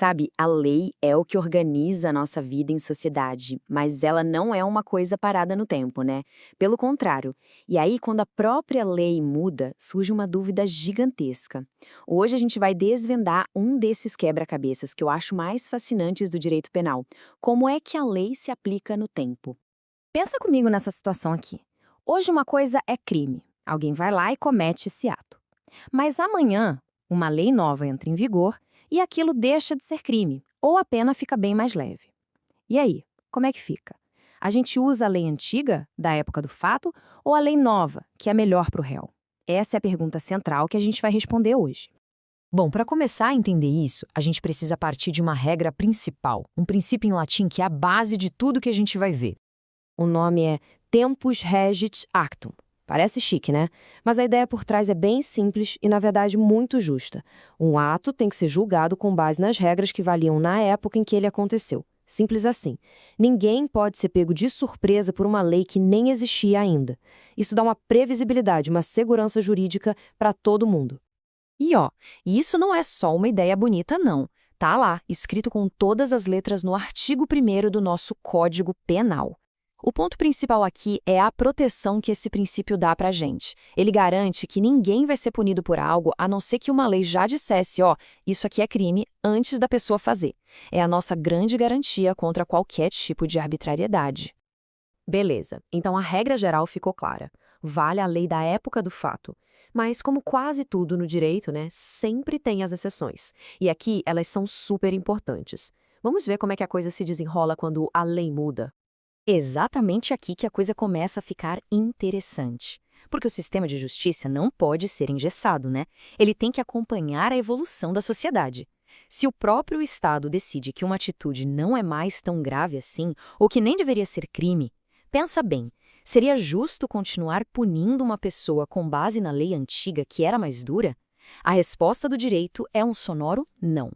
Sabe, a lei é o que organiza a nossa vida em sociedade, mas ela não é uma coisa parada no tempo, né? Pelo contrário. E aí, quando a própria lei muda, surge uma dúvida gigantesca. Hoje a gente vai desvendar um desses quebra-cabeças que eu acho mais fascinantes do direito penal. Como é que a lei se aplica no tempo? Pensa comigo nessa situação aqui. Hoje uma coisa é crime. Alguém vai lá e comete esse ato. Mas amanhã, uma lei nova entra em vigor e aquilo deixa de ser crime, ou a pena fica bem mais leve. E aí, como é que fica? A gente usa a lei antiga, da época do fato, ou a lei nova, que é melhor para o réu? Essa é a pergunta central que a gente vai responder hoje. Bom, para começar a entender isso, a gente precisa partir de uma regra principal, um princípio em latim que é a base de tudo que a gente vai ver. O nome é Tempus Regit Actum. Parece chique, né? Mas a ideia por trás é bem simples e, na verdade, muito justa. Um ato tem que ser julgado com base nas regras que valiam na época em que ele aconteceu. Simples assim. Ninguém pode ser pego de surpresa por uma lei que nem existia ainda. Isso dá uma previsibilidade, uma segurança jurídica para todo mundo. E isso não é só uma ideia bonita, não. Tá lá, escrito com todas as letras no artigo 1º do nosso Código Penal. O ponto principal aqui é a proteção que esse princípio dá pra gente. Ele garante que ninguém vai ser punido por algo a não ser que uma lei já dissesse, isso aqui é crime, antes da pessoa fazer. É a nossa grande garantia contra qualquer tipo de arbitrariedade. Beleza, então a regra geral ficou clara. Vale a lei da época do fato. Mas, como quase tudo no direito, né, sempre tem as exceções. E aqui elas são super importantes. Vamos ver como é que a coisa se desenrola quando a lei muda. Exatamente aqui que a coisa começa a ficar interessante. Porque o sistema de justiça não pode ser engessado, né? Ele tem que acompanhar a evolução da sociedade. Se o próprio Estado decide que uma atitude não é mais tão grave assim, ou que nem deveria ser crime, pensa bem, seria justo continuar punindo uma pessoa com base na lei antiga que era mais dura? A resposta do direito é um sonoro não.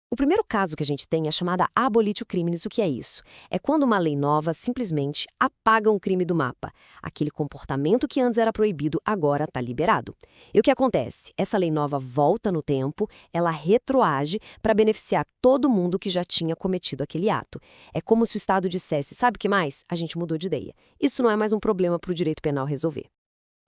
O primeiro caso que a gente tem é chamada abolitio criminis. O que é isso? É quando uma lei nova simplesmente apaga um crime do mapa. Aquele comportamento que antes era proibido agora está liberado. E o que acontece? Essa lei nova volta no tempo, ela retroage para beneficiar todo mundo que já tinha cometido aquele ato. É como se o Estado dissesse, sabe o que mais? A gente mudou de ideia. Isso não é mais um problema para o direito penal resolver.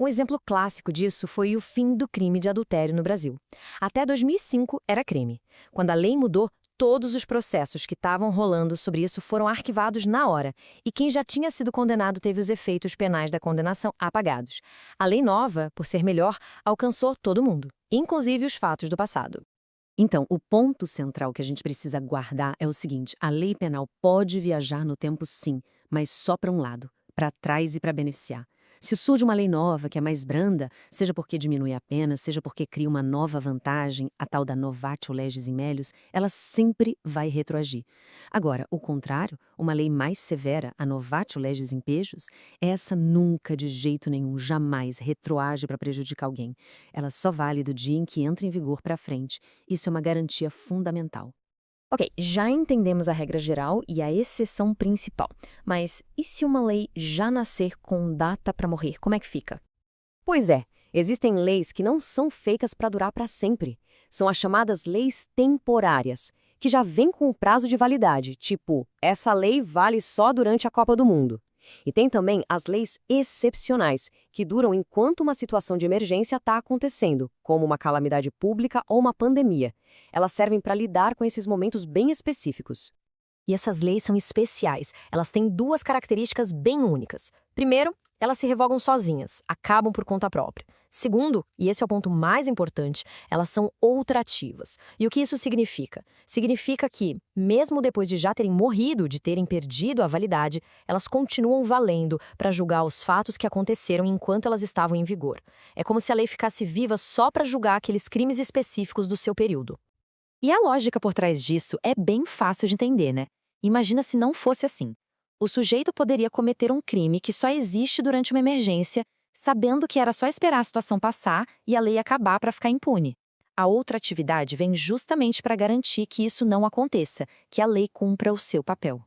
Um exemplo clássico disso foi o fim do crime de adultério no Brasil. Até 2005 era crime. Quando a lei mudou, todos os processos que estavam rolando sobre isso foram arquivados na hora, e quem já tinha sido condenado teve os efeitos penais da condenação apagados. A lei nova, por ser melhor, alcançou todo mundo, inclusive os fatos do passado. Então, o ponto central que a gente precisa guardar é o seguinte: a lei penal pode viajar no tempo sim, mas só para um lado, para trás e para beneficiar. Se surge uma lei nova que é mais branda, seja porque diminui a pena, seja porque cria uma nova vantagem, a tal da novatio legis in melius, ela sempre vai retroagir. Agora, o contrário, uma lei mais severa, a novatio legis in pejus, essa nunca, de jeito nenhum, jamais retroage para prejudicar alguém. Ela só vale do dia em que entra em vigor para frente. Isso é uma garantia fundamental. Ok, já entendemos a regra geral e a exceção principal. Mas e se uma lei já nascer com data para morrer? Como é que fica? Pois é, existem leis que não são feitas para durar para sempre. São as chamadas leis temporárias, que já vêm com o prazo de validade, tipo, essa lei vale só durante a Copa do Mundo. E tem também as leis excepcionais, que duram enquanto uma situação de emergência está acontecendo, como uma calamidade pública ou uma pandemia. Elas servem para lidar com esses momentos bem específicos. E essas leis são especiais. Elas têm duas características bem únicas. Primeiro, elas se revogam sozinhas, acabam por conta própria. Segundo, e esse é o ponto mais importante, elas são ultrativas. E o que isso significa? Significa que, mesmo depois de já terem morrido, de terem perdido a validade, elas continuam valendo para julgar os fatos que aconteceram enquanto elas estavam em vigor. É como se a lei ficasse viva só para julgar aqueles crimes específicos do seu período. E a lógica por trás disso é bem fácil de entender, né? Imagina se não fosse assim. O sujeito poderia cometer um crime que só existe durante uma emergência, sabendo que era só esperar a situação passar e a lei acabar para ficar impune. A outra atividade vem justamente para garantir que isso não aconteça, que a lei cumpra o seu papel.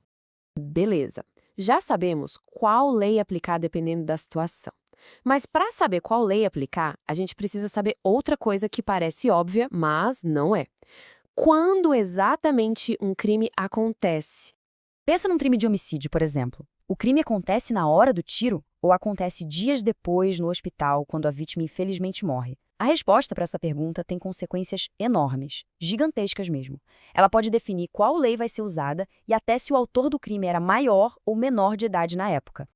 Beleza. Já sabemos qual lei aplicar dependendo da situação. Mas para saber qual lei aplicar, a gente precisa saber outra coisa que parece óbvia, mas não é. quando exatamente um crime acontece? Pensa num crime de homicídio, por exemplo. O crime acontece na hora do tiro ou acontece dias depois no hospital, quando a vítima infelizmente morre? A resposta para essa pergunta tem consequências enormes, gigantescas mesmo. Ela pode definir qual lei vai ser usada e até se o autor do crime era maior ou menor de idade na época.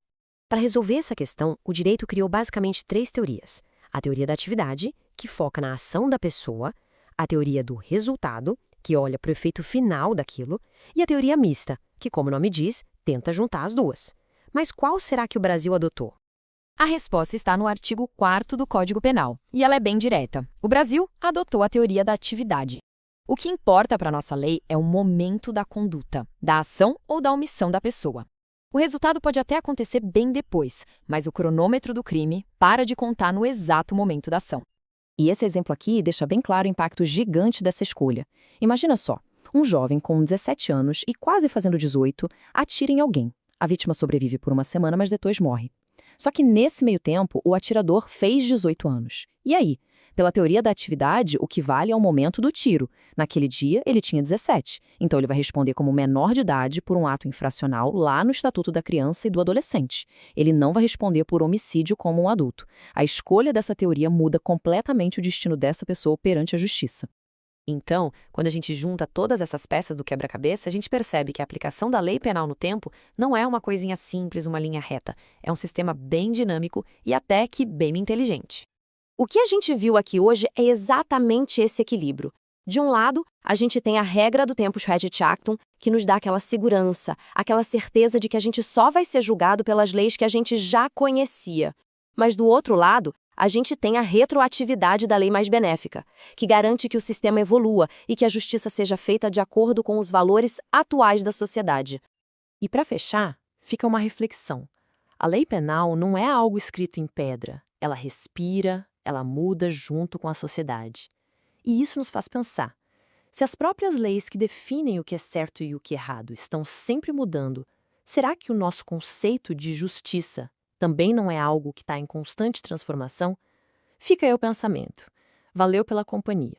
Para resolver essa questão, o direito criou basicamente 3 teorias. A teoria da atividade, que foca na ação da pessoa, a teoria do resultado, que olha para o efeito final daquilo, e a teoria mista, que, como o nome diz, tenta juntar as duas. Mas qual será que o Brasil adotou? A resposta está no artigo 4º do Código Penal, e ela é bem direta. O Brasil adotou a teoria da atividade. O que importa para a nossa lei é o momento da conduta, da ação ou da omissão da pessoa. O resultado pode até acontecer bem depois, mas o cronômetro do crime para de contar no exato momento da ação. E esse exemplo aqui deixa bem claro o impacto gigante dessa escolha. Imagina só, um jovem com 17 anos e quase fazendo 18 atira em alguém. A vítima sobrevive por uma semana, mas depois morre. Só que nesse meio tempo, o atirador fez 18 anos. E aí? Pela teoria da atividade, o que vale é o momento do tiro. Naquele dia, ele tinha 17. Então, ele vai responder como menor de idade por um ato infracional lá no Estatuto da Criança e do Adolescente. Ele não vai responder por homicídio como um adulto. A escolha dessa teoria muda completamente o destino dessa pessoa perante a justiça. Então, quando a gente junta todas essas peças do quebra-cabeça, a gente percebe que a aplicação da lei penal no tempo não é uma coisinha simples, uma linha reta. É um sistema bem dinâmico e até que bem inteligente. O que a gente viu aqui hoje é exatamente esse equilíbrio. De um lado, a gente tem a regra do tempus regit actum, que nos dá aquela segurança, aquela certeza de que a gente só vai ser julgado pelas leis que a gente já conhecia. Mas do outro lado, a gente tem a retroatividade da lei mais benéfica, que garante que o sistema evolua e que a justiça seja feita de acordo com os valores atuais da sociedade. E para fechar, fica uma reflexão. A lei penal não é algo escrito em pedra. Ela respira, ela muda junto com a sociedade. E isso nos faz pensar. Se as próprias leis que definem o que é certo e o que é errado estão sempre mudando, será que o nosso conceito de justiça também não é algo que está em constante transformação? Fica aí o pensamento. Valeu pela companhia.